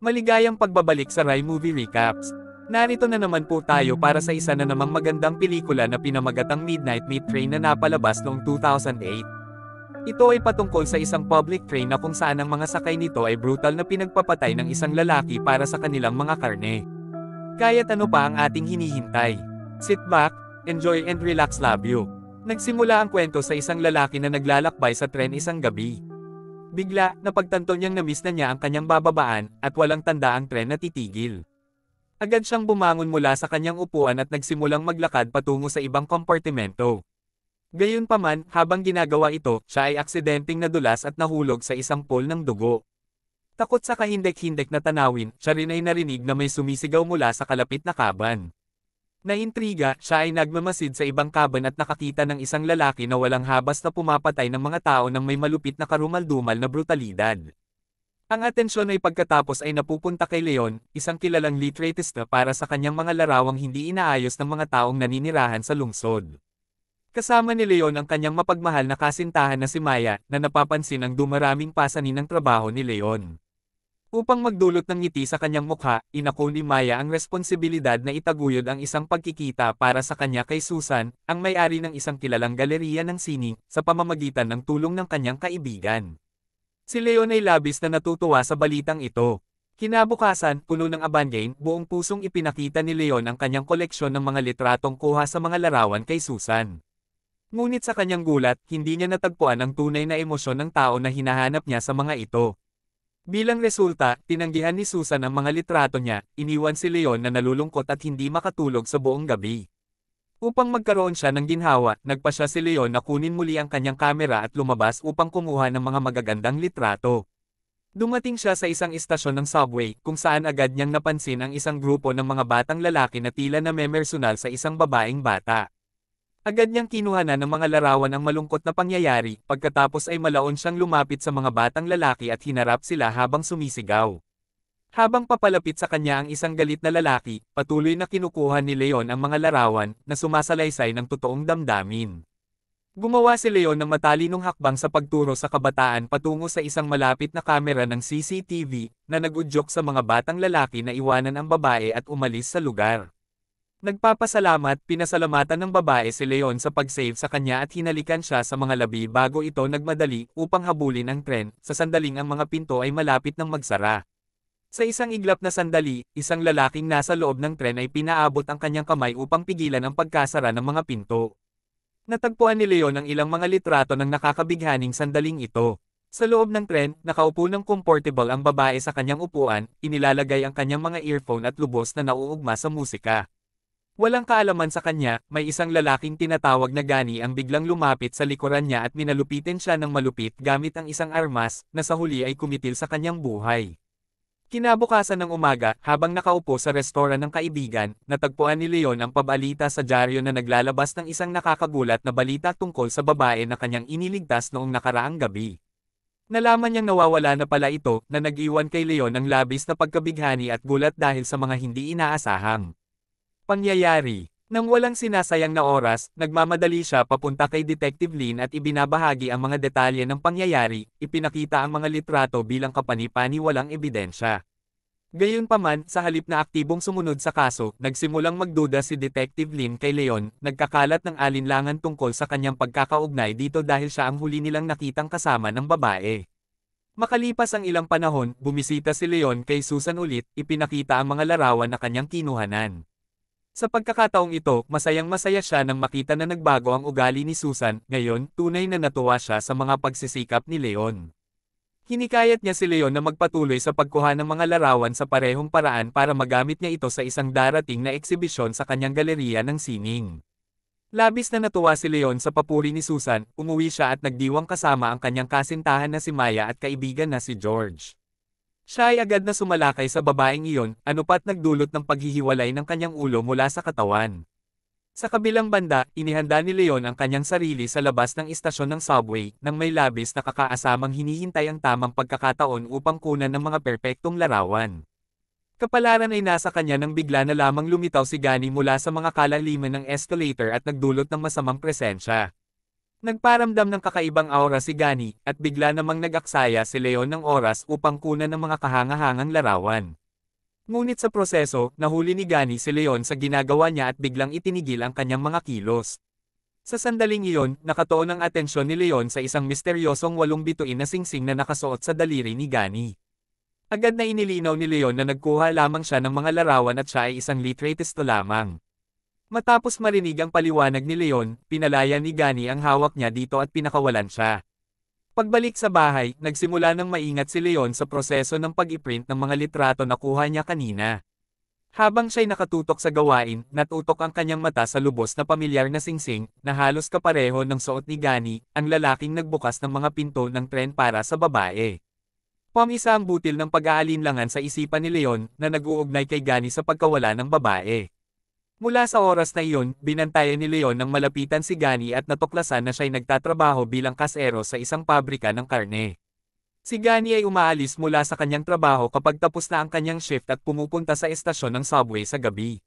Maligayang pagbabalik sa Rai Movie Recaps. Narito na naman po tayo para sa isa na namang magandang pelikula na pinamagatang Midnight Meat Train na napalabas noong 2008. Ito ay patungkol sa isang public train na kung saan ang mga sakay nito ay brutal na pinagpapatay ng isang lalaki para sa kanilang mga karne. Kaya't ano pa ang ating hinihintay? Sit back, enjoy and relax, love you. Nagsimula ang kwento sa isang lalaki na naglalakbay sa tren isang gabi. Bigla, napagtanto niyang na-miss na niya ang kanyang bababaan, at walang tanda ang tren na titigil. Agad siyang bumangon mula sa kanyang upuan at nagsimulang maglakad patungo sa ibang kompartimento. Gayunpaman, habang ginagawa ito, siya ay aksidenteng nadulas at nahulog sa isang pool ng dugo. Takot sa kahindek-hindek na tanawin, siya rin ay narinig na may sumisigaw mula sa kalapit na kaban. Naintriga, siya ay nagmamasid sa ibang kaban at nakakita ng isang lalaki na walang habas na pumapatay ng mga tao ng may malupit na karumal-dumal na brutalidad. Ang atensyon ay pagkatapos ay napupunta kay Leon, isang kilalang litratista para sa kanyang mga larawang hindi inaayos ng mga taong naninirahan sa lungsod. Kasama ni Leon ang kanyang mapagmahal na kasintahan na si Maya, na napapansin ang dumaraming pasanin ng trabaho ni Leon. Upang magdulot ng ngiti sa kanyang mukha, inako ni Maya ang responsibilidad na itaguyod ang isang pagkikita para sa kanya kay Susan, ang may-ari ng isang kilalang galeriya ng sining, sa pamamagitan ng tulong ng kanyang kaibigan. Si Leon ay labis na natutuwa sa balitang ito. Kinabukasan, puno ng abangain, buong pusong ipinakita ni Leon ang kanyang koleksyon ng mga litratong kuha sa mga larawan kay Susan. Ngunit sa kanyang gulat, hindi niya natagpuan ang tunay na emosyon ng tao na hinahanap niya sa mga ito. Bilang resulta, tinanggihan ni Susan ang mga litrato niya, iniwan si Leon na nalulungkot at hindi makatulog sa buong gabi. Upang magkaroon siya ng ginhawa, nagpasya si Leon na kunin muli ang kanyang kamera at lumabas upang kumuha ng mga magagandang litrato. Dumating siya sa isang istasyon ng subway, kung saan agad niyang napansin ang isang grupo ng mga batang lalaki na tila namemersonal sa isang babaeng bata. Agad niyang kinuhanan ng mga larawan ang malungkot na pangyayari, pagkatapos ay malaon siyang lumapit sa mga batang lalaki at hinarap sila habang sumisigaw. Habang papalapit sa kanya ang isang galit na lalaki, patuloy na kinukuha ni Leon ang mga larawan, na sumasalaysay ng totoong damdamin. Gumawa si Leon ng matalinong hakbang sa pagturo sa kabataan patungo sa isang malapit na kamera ng CCTV, na nag-udyok sa mga batang lalaki na iwanan ang babae at umalis sa lugar. Nagpapasalamat, pinasalamatan ng babae si Leon sa pag-save sa kanya at hinalikan siya sa mga labi bago ito nagmadali upang habulin ang tren, sa sandaling ang mga pinto ay malapit ng magsara. Sa isang iglap na sandali, isang lalaking nasa loob ng tren ay pinaabot ang kanyang kamay upang pigilan ang pagkasara ng mga pinto. Natagpuan ni Leon ang ilang mga litrato ng nakakabighaning sandaling ito. Sa loob ng tren, nakaupo ng comfortable ang babae sa kanyang upuan, inilalagay ang kanyang mga earphone at lubos na nauugma sa musika. Walang kaalaman sa kanya, may isang lalaking tinatawag na Gani ang biglang lumapit sa likuran niya at minalupitin siya ng malupit gamit ang isang armas, na sa huli ay kumitil sa kanyang buhay. Kinabukasan ng umaga, habang nakaupo sa restoran ng kaibigan, natagpuan ni Leon ang pabalita sa dyaryo na naglalabas ng isang nakakagulat na balita tungkol sa babae na kanyang iniligtas noong nakaraang gabi. Nalaman niyang nawawala na pala ito, na nag-iwan kay Leon ng labis na pagkabighani at gulat dahil sa mga hindi inaasahang pangyayari. Nang walang sinasayang na oras, nagmamadali siya papunta kay Detective Lin at ibinabahagi ang mga detalye ng pangyayari, ipinakita ang mga litrato bilang kapani-pani walang ebidensya. Gayunpaman, sa halip na aktibong sumunod sa kaso, nagsimulang magduda si Detective Lin kay Leon, nagkakalat ng alinlangan tungkol sa kanyang pagkakaugnay dito dahil siya ang huli nilang nakitang kasama ng babae. Makalipas ang ilang panahon, bumisita si Leon kay Susan ulit, ipinakita ang mga larawan na kanyang kinuhanan. Sa pagkakataong ito, masayang-masaya siya nang makita na nagbago ang ugali ni Susan, ngayon, tunay na natuwa siya sa mga pagsisikap ni Leon. Hinikayat niya si Leon na magpatuloy sa pagkuha ng mga larawan sa parehong paraan para magamit niya ito sa isang darating na eksibisyon sa kanyang galeriya ng sining. Labis na natuwa si Leon sa papuri ni Susan, umuwi siya at nagdiwang kasama ang kanyang kasintahan na si Maya at kaibigan na si George. Siya ay agad na sumalakay sa babaeng iyon, anupat nagdulot ng paghihiwalay ng kanyang ulo mula sa katawan. Sa kabilang banda, inihanda ni Leon ang kanyang sarili sa labas ng istasyon ng subway, nang may labis na kakaasamang hinihintay ang tamang pagkakataon upang kunan ng mga perpektong larawan. Kapalaran ay nasa kanya nang bigla na lamang lumitaw si Gani mula sa mga kalaliman ng escalator at nagdulot ng masamang presensya. Nagparamdam ng kakaibang aura si Gani, at bigla namang nag-aksaya si Leon ng oras upang kunan ng mga kahangahangang larawan. Ngunit sa proseso, nahuli ni Gani si Leon sa ginagawa niya at biglang itinigil ang kanyang mga kilos. Sa sandaling iyon, nakatuon ang atensyon ni Leon sa isang misteryosong 8 bituin na singsing na nakasuot sa daliri ni Gani. Agad na inilinaw ni Leon na nagkuha lamang siya ng mga larawan at siya ay isang litratist lamang. Matapos marinig ang paliwanag ni Leon, pinalaya ni Gani ang hawak niya dito at pinakawalan siya. Pagbalik sa bahay, nagsimula ng maingat si Leon sa proseso ng pag-iprint ng mga litrato na kuha niya kanina. Habang siya'y nakatutok sa gawain, natutok ang kanyang mata sa lubos na pamilyar na singsing, na halos kapareho ng suot ni Gani, ang lalaking nagbukas ng mga pinto ng tren para sa babae. Pamisa ang butil ng pag-aalinlangan sa isipan ni Leon, na nag-uugnay kay Gani sa pagkawala ng babae. Mula sa oras na iyon, binantayan ni Leon ng malapitan si Gani at natuklasan na siya'y nagtatrabaho bilang kasero sa isang pabrika ng karne. Si Gani ay umaalis mula sa kanyang trabaho kapag tapos na ang kanyang shift at pumupunta sa estasyon ng subway sa gabi.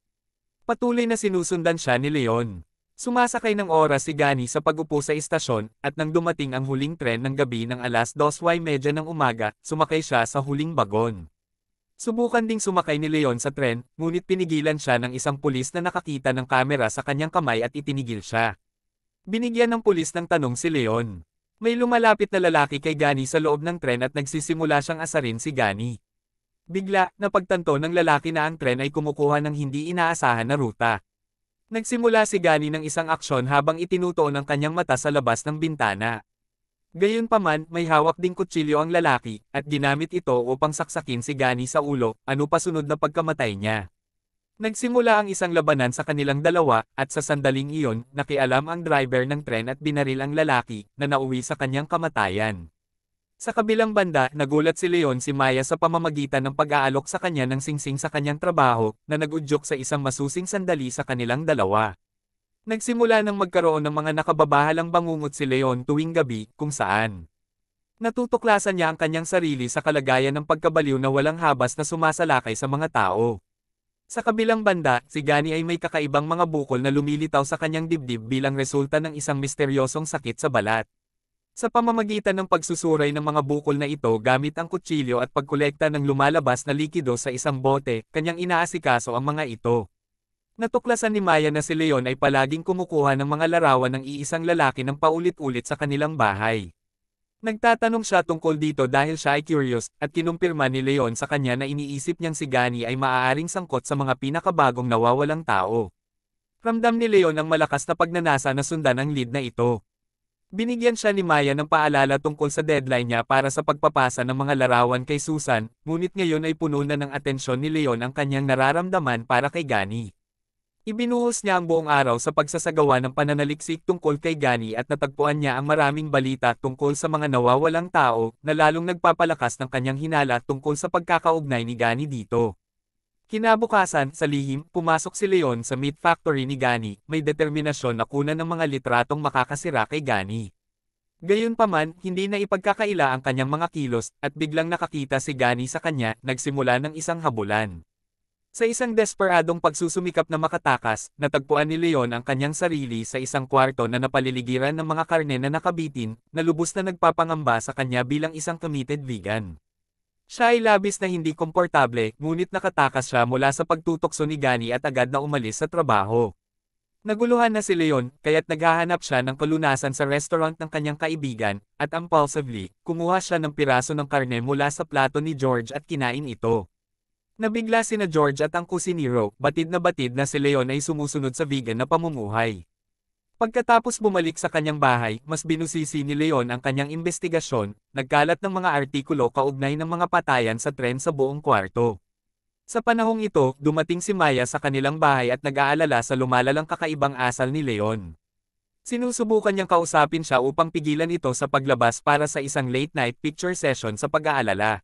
Patuloy na sinusundan siya ni Leon. Sumasakay ng oras si Gani sa pag-upo sa estasyon, at nang dumating ang huling tren ng gabi ng alas 2:30 ng umaga, sumakay siya sa huling bagon. Subukan ding sumakay ni Leon sa tren, ngunit pinigilan siya ng isang pulis na nakakita ng kamera sa kanyang kamay at itinigil siya. Binigyan ng pulis ng tanong si Leon. May lumalapit na lalaki kay Gani sa loob ng tren at nagsisimula siyang asarin si Gani. Bigla, napagtanto ng lalaki na ang tren ay kumukuha ng hindi inaasahan na ruta. Nagsimula si Gani ng isang aksyon habang itinutuon ang kanyang mata sa labas ng bintana. Gayunpaman, may hawak ding kutsilyo ang lalaki, at ginamit ito upang saksakin si Gani sa ulo, ano pa sunod na pagkamatay niya. Nagsimula ang isang labanan sa kanilang dalawa, at sa sandaling iyon, nakialam ang driver ng tren at binaril ang lalaki, na nauwi sa kanyang kamatayan. Sa kabilang banda, nagulat si Leon si Maya sa pamamagitan ng pag-aalok sa kanya ng singsing sa kanyang trabaho, na nagudyok sa isang masusing sandali sa kanilang dalawa. Nagsimula ng magkaroon ng mga nakababahalang bangungot si Leon tuwing gabi, kung saan natutuklasan niya ang kanyang sarili sa kalagayan ng pagkabaliw na walang habas na sumasalakay sa mga tao. Sa kabilang banda, si Gani ay may kakaibang mga bukol na lumilitaw sa kanyang dibdib bilang resulta ng isang misteryosong sakit sa balat. Sa pamamagitan ng pagsusuray ng mga bukol na ito gamit ang kutsilyo at pagkolekta ng lumalabas na likido sa isang bote, kanyang inaasikaso ang mga ito. Natuklasan ni Maya na si Leon ay palaging kumukuha ng mga larawan ng iisang lalaki ng paulit-ulit sa kanilang bahay. Nagtatanong siya tungkol dito dahil siya ay curious, at kinumpirma ni Leon sa kanya na iniisip niyang si Gani ay maaaring sangkot sa mga pinakabagong nawawalang tao. Ramdam ni Leon ang malakas na pagnanasa na sundan ang lead na ito. Binigyan siya ni Maya ng paalala tungkol sa deadline niya para sa pagpapasa ng mga larawan kay Susan, ngunit ngayon ay puno na ng atensyon ni Leon ang kanyang nararamdaman para kay Gani. Ibinuhos niya ang buong araw sa pagsasagawa ng pananaliksik tungkol kay Gani at natagpuan niya ang maraming balita tungkol sa mga nawawalang tao, na lalong nagpapalakas ng kanyang hinala tungkol sa pagkakaugnay ni Gani dito. Kinabukasan, sa lihim, pumasok si Leon sa meat factory ni Gani, may determinasyon na kunan ng mga litratong makakasira kay Gani. Gayunpaman, hindi na ipagkakaila ang kanyang mga kilos, at biglang nakakita si Gani sa kanya, nagsimula ng isang habulan. Sa isang desperadong pagsusumikap na makatakas, natagpuan ni Leon ang kanyang sarili sa isang kwarto na napaliligiran ng mga karne na nakabitin, na lubos na nagpapangamba sa kanya bilang isang committed vegan. Siya ay labis na hindi komportable, ngunit nakatakas siya mula sa pagtutokso ni Gani at agad na umalis sa trabaho. Naguluhan na si Leon, kaya't naghahanap siya ng kalunasan sa restaurant ng kanyang kaibigan, at impulsively, kumuha siya ng piraso ng karne mula sa plato ni George at kinain ito. Nabigla sina George at ang kusinero, batid na si Leon ay sumusunod sa vegan na pamumuhay. Pagkatapos bumalik sa kanyang bahay, mas binusisi ni Leon ang kanyang investigasyon, nagkalat ng mga artikulo kaugnay ng mga patayan sa tren sa buong kwarto. Sa panahong ito, dumating si Maya sa kanilang bahay at nag-aalala sa lumalalang kakaibang asal ni Leon. Sinusubukan niyang kausapin siya upang pigilan ito sa paglabas para sa isang late-night picture session sa pag-aalala.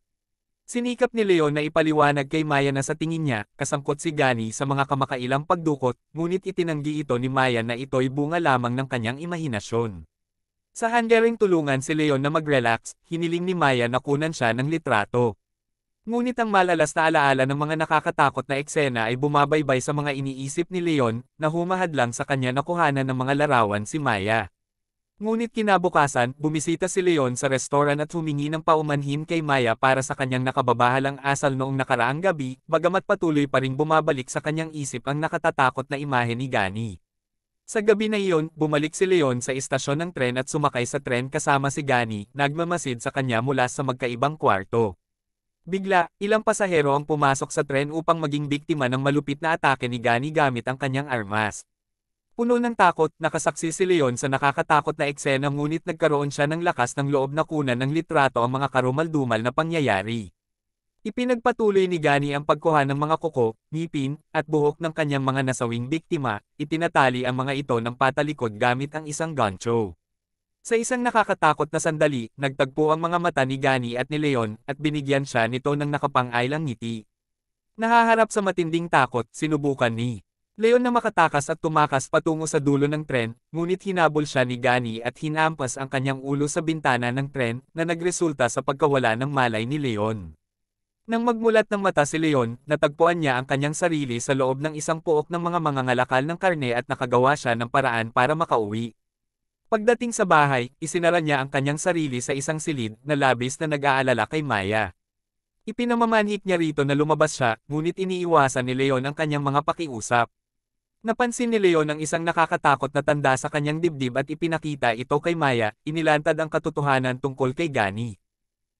Sinikap ni Leon na ipaliwanag kay Maya na sa tingin niya, kasangkot si Gani sa mga kamakailang pagdukot, ngunit itinanggi ito ni Maya na ito'y bunga lamang ng kanyang imahinasyon. Sa handyaring tulungan si Leon na mag-relax, hiniling ni Maya na kunan siya ng litrato. Ngunit ang malalas na alaala ng mga nakakatakot na eksena ay bumabaybay sa mga iniisip ni Leon, na humahadlang sa kanya na kuhanan ng mga larawan si Maya. Ngunit kinabukasan, bumisita si Leon sa restoran at humingi ng paumanhin kay Maya para sa kanyang nakababahalang asal noong nakaraang gabi, bagamat patuloy pa ring bumabalik sa kanyang isip ang nakatatakot na imahe ni Gani. Sa gabi na iyon, bumalik si Leon sa istasyon ng tren at sumakay sa tren kasama si Gani, nagmamasid sa kanya mula sa magkaibang kwarto. Bigla, ilang pasahero ang pumasok sa tren upang maging biktima ng malupit na atake ni Gani gamit ang kanyang armas. Puno ng takot, nakasaksi si Leon sa nakakatakot na eksena ngunit nagkaroon siya ng lakas ng loob na kunan ng litrato ang mga karumal-dumal na pangyayari. Ipinagpatuloy ni Gani ang pagkuha ng mga kuko, ngipin, at buhok ng kanyang mga nasawing biktima, itinatali ang mga ito ng patalikod gamit ang isang gancho. Sa isang nakakatakot na sandali, nagtagpo ang mga mata ni Gani at ni Leon, at binigyan siya nito ng nakapang-ailang ngiti. Nahaharap sa matinding takot, sinubukan ni Leon na makatakas at tumakas patungo sa dulo ng tren, ngunit hinabol siya ni Gani at hinampas ang kanyang ulo sa bintana ng tren, na nagresulta sa pagkawala ng malay ni Leon. Nang magmulat ng mata si Leon, natagpuan niya ang kanyang sarili sa loob ng isang pook ng mga mangangalakal ng karne at nakagawa siya ng paraan para makauwi. Pagdating sa bahay, isinara niya ang kanyang sarili sa isang silid na labis na nag-aalala kay Maya. Ipinamamanhik niya rito na lumabas siya, ngunit iniiwasan ni Leon ang kanyang mga pakiusap. Napansin ni Leon ang isang nakakatakot na tanda sa kanyang dibdib at ipinakita ito kay Maya, inilantad ang katotohanan tungkol kay Gani.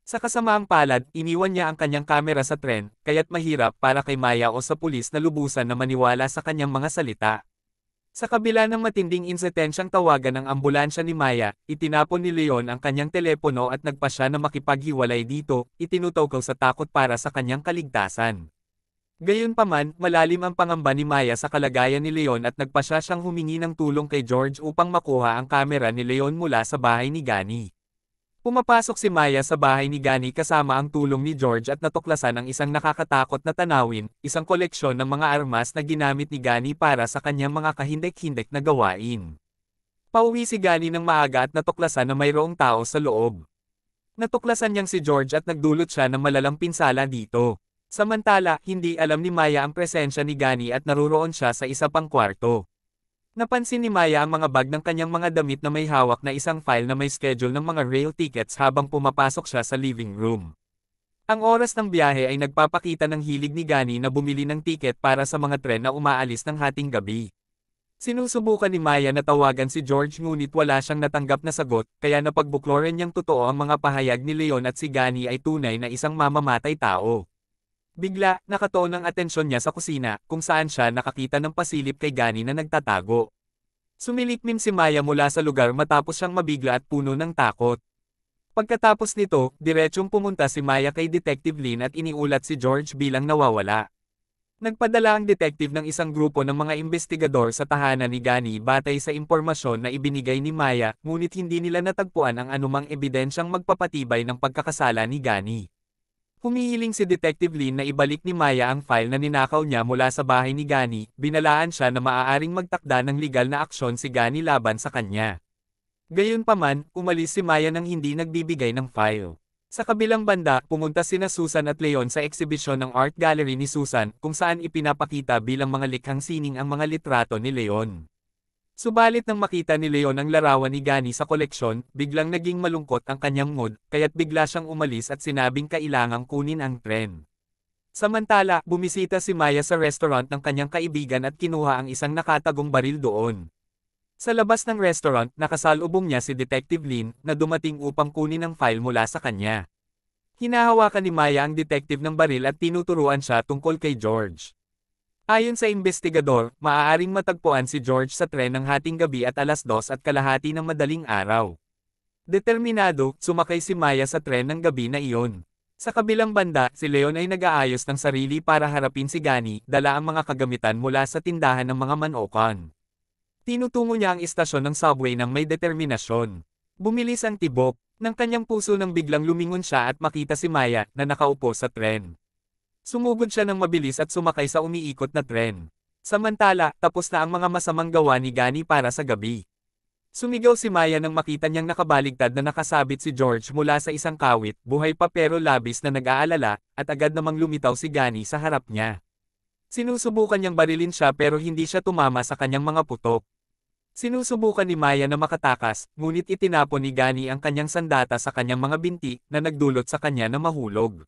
Sa kasamaang palad, iniwan niya ang kanyang kamera sa tren, kaya't mahirap para kay Maya o sa pulis na lubusan na maniwala sa kanyang mga salita. Sa kabila ng matinding insidensyang tawagan ng ambulansya ni Maya, itinapon ni Leon ang kanyang telepono at nagpasya na makipaghiwalay dito, itinutokol sa takot para sa kanyang kaligtasan. Gayunpaman, malalim ang pangamba ni Maya sa kalagayan ni Leon at nagpasya siyang humingi ng tulong kay George upang makuha ang kamera ni Leon mula sa bahay ni Gani. Pumapasok si Maya sa bahay ni Gani kasama ang tulong ni George at natuklasan ang isang nakakatakot na tanawin, isang koleksyon ng mga armas na ginamit ni Gani para sa kanyang mga kahindek-hindek na gawain. Pauwi si Gani ng maaga at natuklasan na mayroong tao sa loob. Natuklasan niyang si George at nagdulot siya ng malalang pinsala dito. Samantala, hindi alam ni Maya ang presensya ni Gani at naruroon siya sa isa pang kwarto. Napansin ni Maya ang mga bag ng kanyang mga damit na may hawak na isang file na may schedule ng mga rail tickets habang pumapasok siya sa living room. Ang oras ng biyahe ay nagpapakita ng hilig ni Gani na bumili ng ticket para sa mga tren na umaalis ng hating gabi. Sinusubukan ni Maya na tawagan si George ngunit wala siyang natanggap na sagot, kaya napagbukloran niyang totoo ang mga pahayag ni Leon at si Gani ay tunay na isang mamamatay tao. Bigla, nakatuon ang atensyon niya sa kusina, kung saan siya nakakita ng pasilip kay Gani na nagtatago. Sumilikmim si Maya mula sa lugar matapos siyang mabigla at puno ng takot. Pagkatapos nito, diretsyong pumunta si Maya kay Detective Lin at iniulat si George bilang nawawala. Nagpadala ang detective ng isang grupo ng mga investigador sa tahanan ni Gani batay sa impormasyon na ibinigay ni Maya, ngunit hindi nila natagpuan ang anumang ebidensyang magpapatibay ng pagkakasala ni Gani. Humihiling si Detective Lin na ibalik ni Maya ang file na ninakaw niya mula sa bahay ni Gani, binalaan siya na maaaring magtakda ng legal na aksyon si Gani laban sa kanya. Gayunpaman, umalis si Maya nang hindi nagbibigay ng file. Sa kabilang banda, pumunta sina Susan at Leon sa eksibisyon ng art gallery ni Susan, kung saan ipinapakita bilang mga likhang sining ang mga litrato ni Leon. Subalit nang makita ni Leon ang larawan ni Gani sa koleksyon, biglang naging malungkot ang kanyang mood, kaya't bigla siyang umalis at sinabing kailangang kunin ang tren. Samantala, bumisita si Maya sa restaurant ng kanyang kaibigan at kinuha ang isang nakatagong baril doon. Sa labas ng restaurant, nakasalubong niya si Detective Lin, na dumating upang kunin ang file mula sa kanya. Hinahawakan ni Maya ang detective ng baril at tinuturuan siya tungkol kay George. Ayon sa investigador, maaaring matagpuan si George sa tren ng hating gabi at 2:30 ng madaling araw. Determinado, sumakay si Maya sa tren ng gabi na iyon. Sa kabilang banda, si Leon ay nag-aayos ng sarili para harapin si Gani, dala ang mga kagamitan mula sa tindahan ng mga manokan. Tinutungo niya ang istasyon ng subway ng may determinasyon. Bumilis ang tibok ng kanyang puso nang biglang lumingon siya at makita si Maya na nakaupo sa tren. Sumugod siya ng mabilis at sumakay sa umiikot na tren. Samantala, tapos na ang mga masamang gawa ni Gani para sa gabi. Sumigaw si Maya nang makita niyang nakabaligtad na nakasabit si George mula sa isang kawit, buhay pa pero labis na nag-aalala, at agad namang lumitaw si Gani sa harap niya. Sinusubukan niyang barilin siya pero hindi siya tumama sa kanyang mga putok. Sinusubukan ni Maya na makatakas, ngunit itinapon ni Gani ang kanyang sandata sa kanyang mga binti na nagdulot sa kanya na mahulog.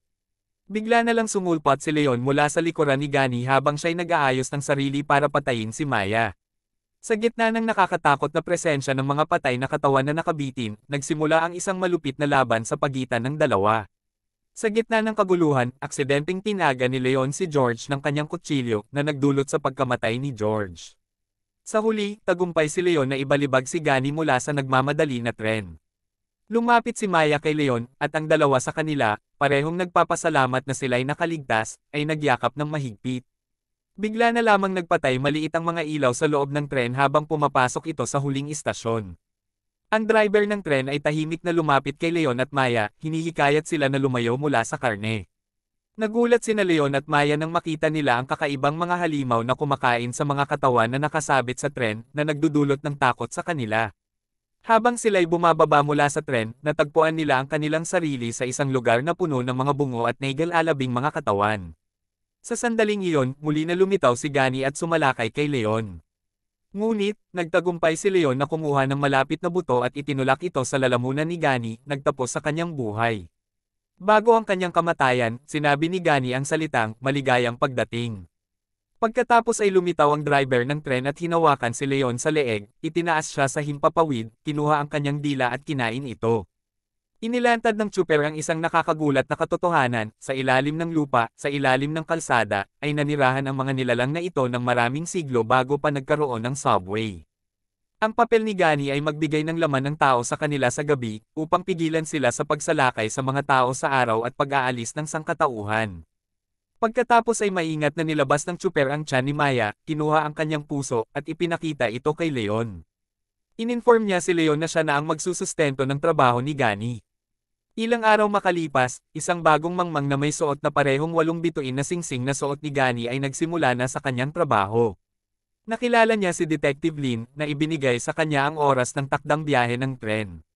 Bigla na lang sumulpot si Leon mula sa likuran ni Gani habang siya'y nag-aayos ng sarili para patayin si Maya. Sa gitna ng nakakatakot na presensya ng mga patay na katawan na nakabitin, nagsimula ang isang malupit na laban sa pagitan ng dalawa. Sa gitna ng kaguluhan, aksidenteng tinaga ni Leon si George ng kanyang kutsilyo na nagdulot sa pagkamatay ni George. Sa huli, tagumpay si Leon na ibalibag si Gani mula sa nagmamadali na tren. Lumapit si Maya kay Leon, at ang dalawa sa kanila, parehong nagpapasalamat na sila'y nakaligtas, ay nagyakap ng mahigpit. Bigla na lamang nagpatay maliit ang mga ilaw sa loob ng tren habang pumapasok ito sa huling istasyon. Ang driver ng tren ay tahimik na lumapit kay Leon at Maya, hinihikayat sila na lumayo mula sa karne. Nagulat sina Leon at Maya nang makita nila ang kakaibang mga halimaw na kumakain sa mga katawan na nakasabit sa tren na nagdudulot ng takot sa kanila. Habang sila'y bumababa mula sa tren, natagpuan nila ang kanilang sarili sa isang lugar na puno ng mga bungo at naigal-alabing mga katawan. Sa sandaling iyon, muli na lumitaw si Gani at sumalakay kay Leon. Ngunit, nagtagumpay si Leon na kumuha ng malapit na buto at itinulak ito sa lalamunan ni Gani, nagtapos sa kanyang buhay. Bago ang kanyang kamatayan, sinabi ni Gani ang salitang, "Maligayang pagdating." Pagkatapos ay lumitaw ang driver ng tren at hinawakan si Leon sa leeg, itinaas siya sa himpapawid, kinuha ang kanyang dila at kinain ito. Inilantad ng tsuper ang isang nakakagulat na katotohanan, sa ilalim ng lupa, sa ilalim ng kalsada, ay nanirahan ang mga nilalang na ito ng maraming siglo bago pa nagkaroon ng subway. Ang papel ni Gani ay magbigay ng laman ng tao sa kanila sa gabi, upang pigilan sila sa pagsalakay sa mga tao sa araw at pag-aalis ng sangkatauhan. Pagkatapos ay maingat na nilabas ng tsuper ang tiyan ni Maya, kinuha ang kanyang puso, at ipinakita ito kay Leon. Ininform niya si Leon na siya na ang magsusustento ng trabaho ni Gani. Ilang araw makalipas, isang bagong mangmang na may suot na parehong 8 bituin na singsing na suot ni Gani ay nagsimula na sa kanyang trabaho. Nakilala niya si Detective Lin, na ibinigay sa kanya ang oras ng takdang biyahe ng tren.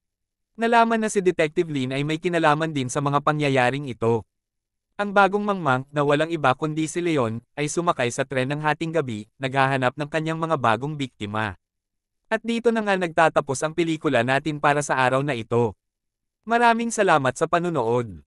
Nalaman na si Detective Lin ay may kinalaman din sa mga pangyayaring ito. Ang bagong mangmang, na walang iba kundi si Leon, ay sumakay sa tren ng hating gabi, naghahanap ng kanyang mga bagong biktima. At dito na nga nagtatapos ang pelikula natin para sa araw na ito. Maraming salamat sa panunood.